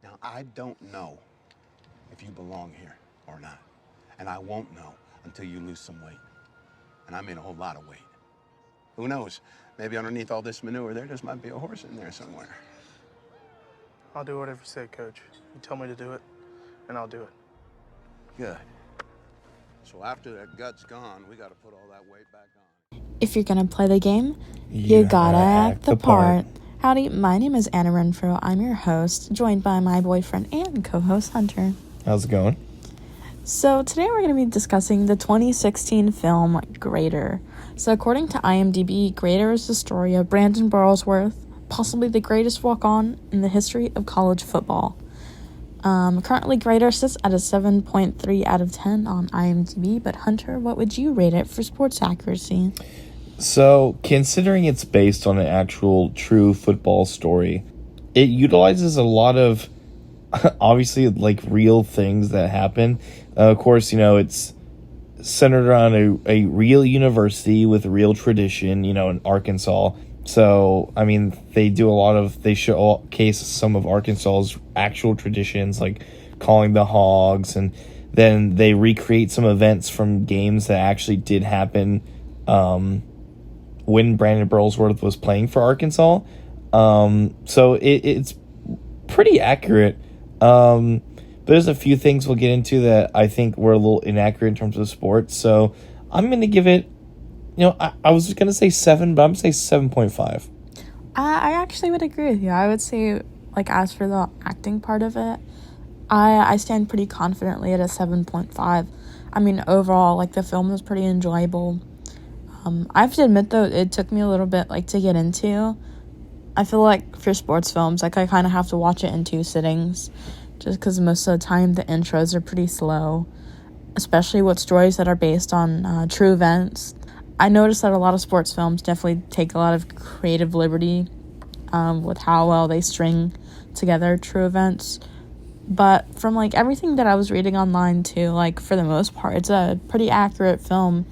Now, I don't know if you belong here or not. And I won't know until you lose some weight. And I mean a whole lot of weight. Who knows? Maybe underneath all this manure there just might be a horse in there somewhere. I'll do whatever you say, Coach. You tell me to do it, and I'll do it. Good. So after that gut's gone, we got to put all that weight back on. If you're gonna play the game, you gotta act the part. Howdy, my name is Anna Renfro. I'm your host, joined by my boyfriend and co-host Hunter. How's it going? So today we're going to be discussing the 2016 film Greater. So according to IMDb, Greater is the story of Brandon Burlsworth, possibly the greatest walk-on in the history of college football. Currently, Greater sits at a 7.3 out of 10 on IMDb, but Hunter, what would you rate it for sports accuracy? So, considering it's based on an actual true football story, it utilizes a lot of, obviously, like, real things that happen. Of course, you know, it's centered around a real university with real tradition, you know, in Arkansas. So, I mean, they showcase some of Arkansas's actual traditions, like calling the Hogs, and then they recreate some events from games that actually did happen when Brandon Burlsworth was playing for Arkansas. So it's pretty accurate. But there's a few things we'll get into that I think were a little inaccurate in terms of sports. So I'm going to give it, you know, I was going to say 7, but I'm going to say 7.5. I actually would agree with you. I would say, like, as for the acting part of it, I stand pretty confidently at a 7.5. I mean, overall, like, the film was pretty enjoyable. I have to admit, though, it took me a little bit, like, to get into. I feel like for sports films, like, I kind of have to watch it in 2 sittings, just because most of the time the intros are pretty slow, especially with stories that are based on true events. I noticed that a lot of sports films definitely take a lot of creative liberty with how well they string together true events. But from, like, everything that I was reading online, too, like, for the most part, it's a pretty accurate film.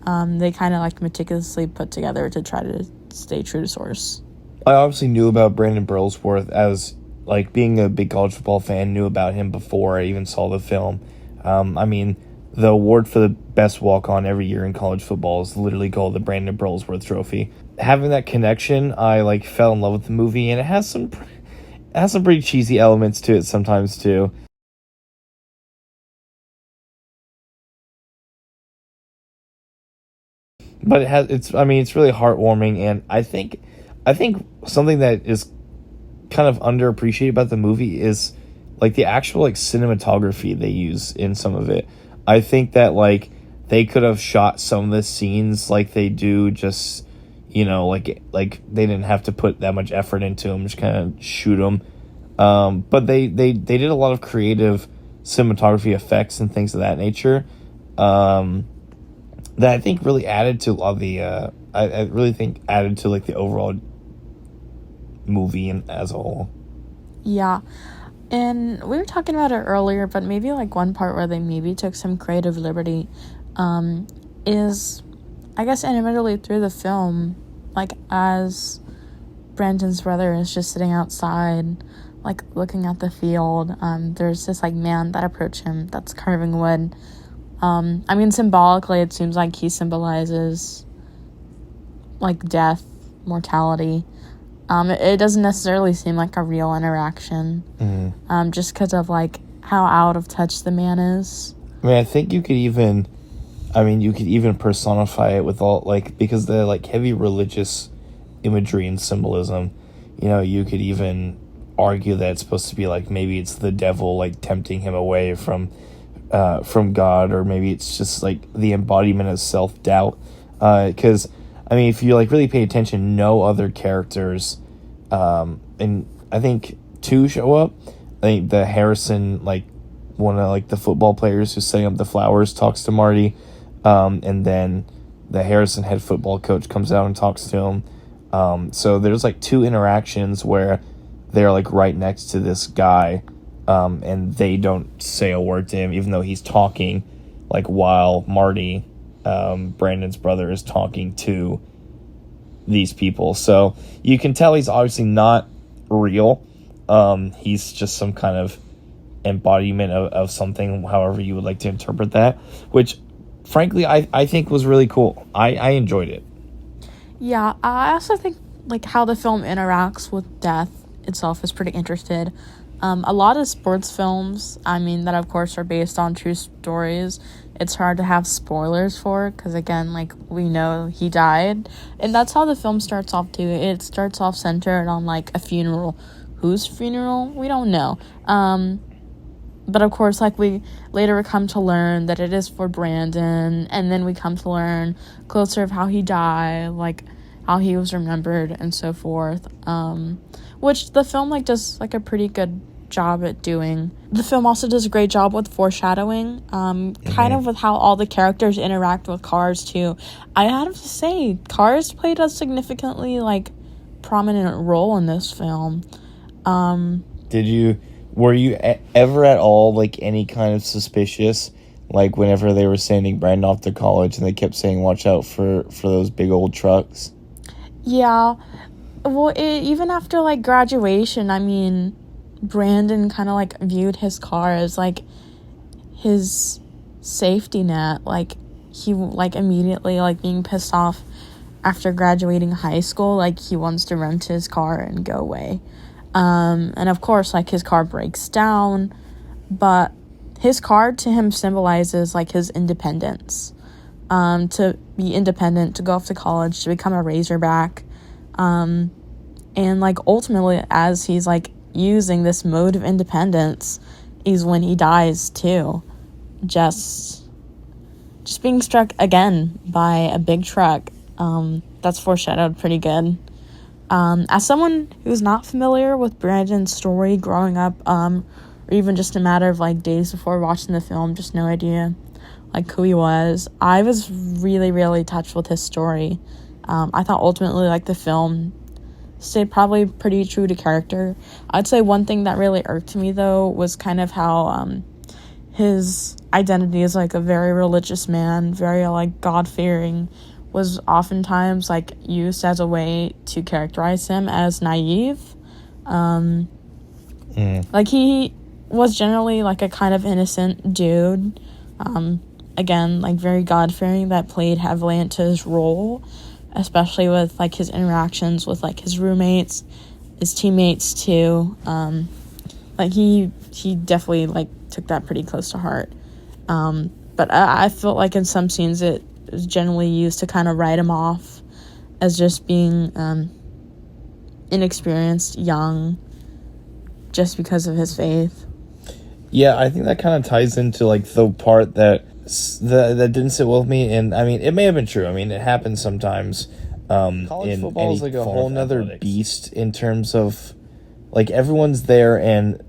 They kind of, like, meticulously put together to try to stay true to source. I obviously knew about Brandon Burlsworth as, like, being a big college football fan, knew about him before I even saw the film. I mean, the award for the best walk-on every year in college football is literally called the Brandon Burlsworth Trophy. Having that connection, I, like, fell in love with the movie, and it has some pretty cheesy elements to it sometimes, too. But it's really heartwarming, and I think something that is kind of underappreciated about the movie is, like, the actual, like, cinematography they use in some of it. I think that, like, they could have shot some of the scenes like they do, just, you know, like they didn't have to put that much effort into them, just kind of shoot them. But they did a lot of creative cinematography effects and things of that nature. That I think really added to a lot of the I really think added to, like, the overall movie and as a whole. Yeah. And we were talking about it earlier, but maybe, like, one part where they maybe took some creative liberty is, I guess, in the middle through the film, like, as Brandon's brother is just sitting outside, like, looking at the field, there's this, like, man that approached him that's carving wood. I mean, symbolically, it seems like he symbolizes, like, death, mortality. It doesn't necessarily seem like a real interaction, just because of, like, how out of touch the man is. I mean, I think you could even personify it with all, like, because the, like, heavy religious imagery and symbolism, you know, you could even argue that it's supposed to be, like, maybe it's the devil, like, tempting him away from God, or maybe it's just, like, the embodiment of self-doubt, because, I mean, if you, like, really pay attention, no other characters, and I think 2 show up. I think the Harrison, like, one of, like, the football players who's setting up the flowers talks to Marty, and then the Harrison head football coach comes out and talks to him. So there's, like, 2 interactions where they're, like, right next to this guy, and they don't say a word to him, even though he's talking, like, while Marty, Brandon's brother, is talking to these people. So you can tell he's obviously not real. He's just some kind of embodiment of something, however you would like to interpret that, which frankly I think was really cool. I enjoyed it. Yeah, I also think like how the film interacts with death itself is pretty interesting. A lot of sports films, I mean, that of course are based on true stories, it's hard to have spoilers for, because again, like, we know he died, and that's how the film starts off too. It starts off centered on like a funeral. Whose funeral? We don't know. But of course, like, we later come to learn that it is for Brandon, and then we come to learn closer of how he died, like how he was remembered and so forth, which the film like does like a pretty good job at doing. The film also does a great job with foreshadowing, kind of with how all the characters interact with Cars too. I have to say, Cars played a significantly like prominent role in this film. Were you ever at all like any kind of suspicious, like whenever they were sending Brandon off to college and they kept saying watch out for those big old trucks? Yeah, well, even after like graduation, I mean, Brandon kind of like viewed his car as like his safety net. Like, he like immediately like being pissed off after graduating high school, like he wants to rent his car and go away. And of course, like, his car breaks down, but his car to him symbolizes like his independence, to be independent, to go off to college, to become a Razorback, and like ultimately, as he's like using this mode of independence, is when he dies too, just being struck again by a big truck. That's foreshadowed pretty good. As someone who's not familiar with Brandon's story growing up, or even just a matter of like days before watching the film, just no idea like who he was, I was really, really touched with his story. I thought ultimately like the film stayed probably pretty true to character. I'd say one thing that really irked me though was kind of how his identity as like a very religious man, very like God-fearing, was oftentimes like used as a way to characterize him as naive. Like, he was generally like a kind of innocent dude, again, like very God-fearing, that played heavily into his role, especially with like his interactions with like his roommates, his teammates too. Like, he definitely like took that pretty close to heart. But I felt like in some scenes it was generally used to kind of write him off as just being inexperienced, young, just because of his faith. Yeah, I think that kind of ties into like the part that didn't sit well with me, and I mean, it may have been true. I mean, it happens sometimes. College football is like a whole nother beast in terms of like everyone's there, and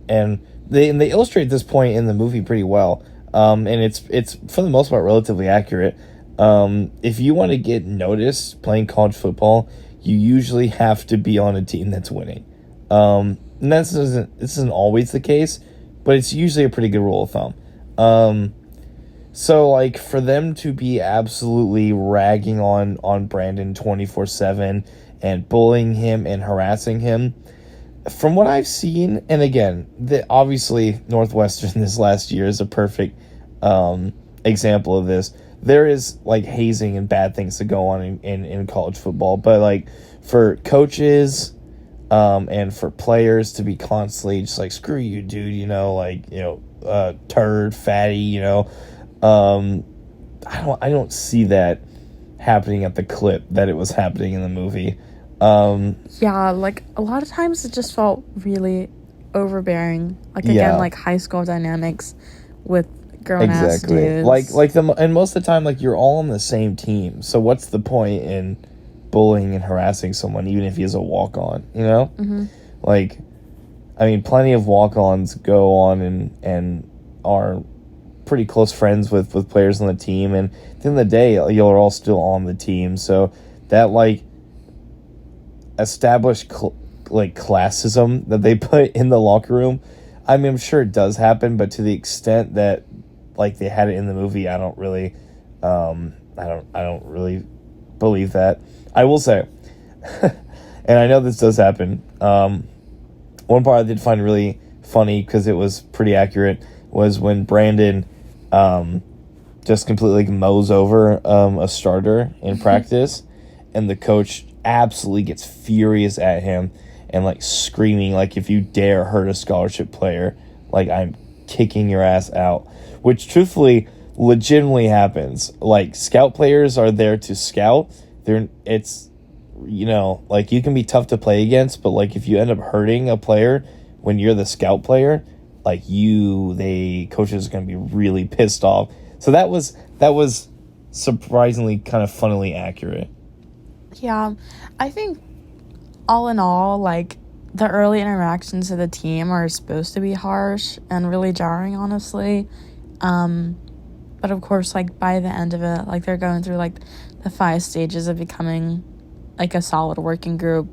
they illustrate this point in the movie pretty well. And it's for the most part relatively accurate. If you want to get noticed playing college football, you usually have to be on a team that's winning. And this isn't always the case, but it's usually a pretty good rule of thumb. So like, for them to be absolutely ragging on Brandon 24/7 and bullying him and harassing him, from what I've seen, and again, obviously Northwestern this last year is a perfect example of this. There is like hazing and bad things that go on in college football, but like for coaches and for players to be constantly just like, screw you, dude, you know, like, you know, turd, fatty, you know, I don't see that happening at the clip that it was happening in the movie. Yeah, like a lot of times it just felt really overbearing. Like, again, like high school dynamics with grown-ass dudes. And most of the time, like, you're all on the same team. So what's the point in bullying and harassing someone, even if he's a walk-on, you know? Mm-hmm. Like, I mean, plenty of walk-ons go on and are pretty close friends with players on the team. And at the end of the day, you're all still on the team. So that, like, established classism that they put in the locker room, I mean, I'm sure it does happen, but to the extent that like they had it in the movie, I don't really believe that. I will say, and I know this does happen, one one part I did find really funny because it was pretty accurate was when Brandon just completely mows over a starter in practice, and the coach absolutely gets furious at him and like screaming like, if you dare hurt a scholarship player, like I'm kicking your ass out, which truthfully legitimately happens. Like, scout players are there to scout. It's like, you can be tough to play against, but like if you end up hurting a player when you're the scout player, like coaches are going to be really pissed off. So that was surprisingly kind of funnily accurate. Yeah, I think all in all, like, the early interactions of the team are supposed to be harsh and really jarring, honestly. But of course, like, by the end of it, like, they're going through, like, the 5 stages of becoming, like, a solid working group.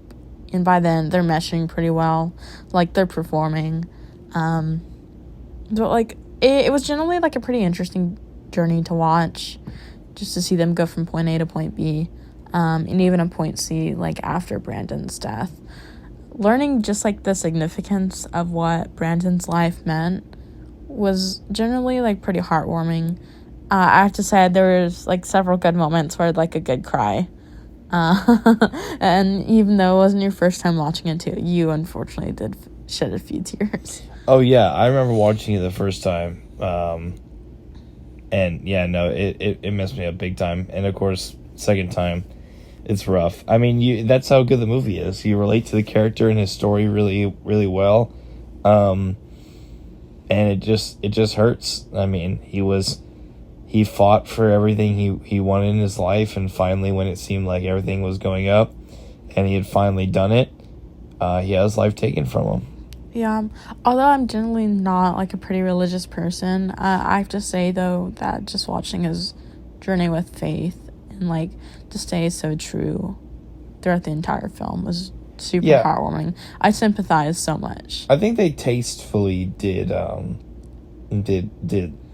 And by then, they're meshing pretty well. Like, they're performing. But, like, it was generally, like, a pretty interesting journey to watch. Just to see them go from point A to point B. And even a point C, like, after Brandon's death. Learning just, like, the significance of what Brandon's life meant was generally, like, pretty heartwarming. I have to say, there was, like, several good moments where I had, like, a good cry. And even though it wasn't your first time watching it, too, you unfortunately did shed a few tears. Oh, yeah, I remember watching it the first time. And, yeah, no, it messed me up big time. And, of course, second time, it's rough. I mean, that's how good the movie is. You relate to the character and his story really, really well. And it just hurts. I mean, he fought for everything he wanted in his life, and finally, when it seemed like everything was going up and he had finally done it, he had his life taken from him. Yeah, although I'm generally not, like, a pretty religious person, I have to say, though, that just watching his journey with faith and, like, to stay so true throughout the entire film was super heartwarming. I sympathize so much. I think they tastefully did the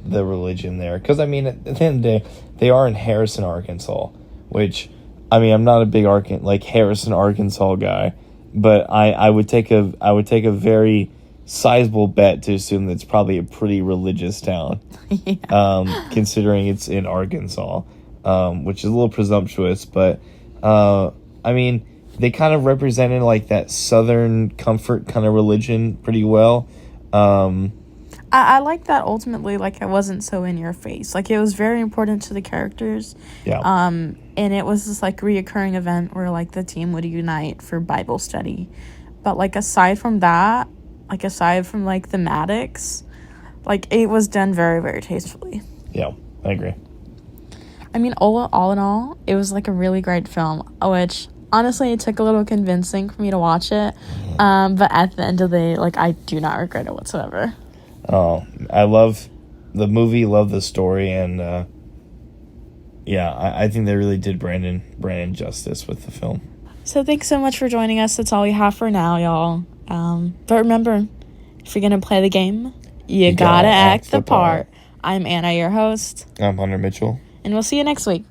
religion there, because I mean, at the end of the day, they are in Harrison, Arkansas, which, I mean, I'm not a big Harrison, Arkansas guy, but I would take a very sizable bet to assume that it's probably a pretty religious town. Yeah. Considering it's in Arkansas, which is a little presumptuous, but I mean, they kind of represented like that Southern comfort kind of religion pretty well. I like that ultimately, like, it wasn't so in your face. Like, it was very important to the characters. Yeah. And it was this, like, reoccurring event where, like, the team would unite for Bible study. But, like, aside from that, like, aside from, like, thematics, like, it was done very, very tastefully. Yeah, I agree. I mean, all in all, it was, like, a really great film, which, honestly, it took a little convincing for me to watch it. But at the end of the day, like, I do not regret it whatsoever. Oh, I love the movie, love the story, and I think they really did Brandon justice with the film. So thanks so much for joining us. That's all we have for now, y'all. But remember, if you're going to play the game, you gotta act the part. I'm Anna, your host. I'm Hunter Mitchell. And we'll see you next week.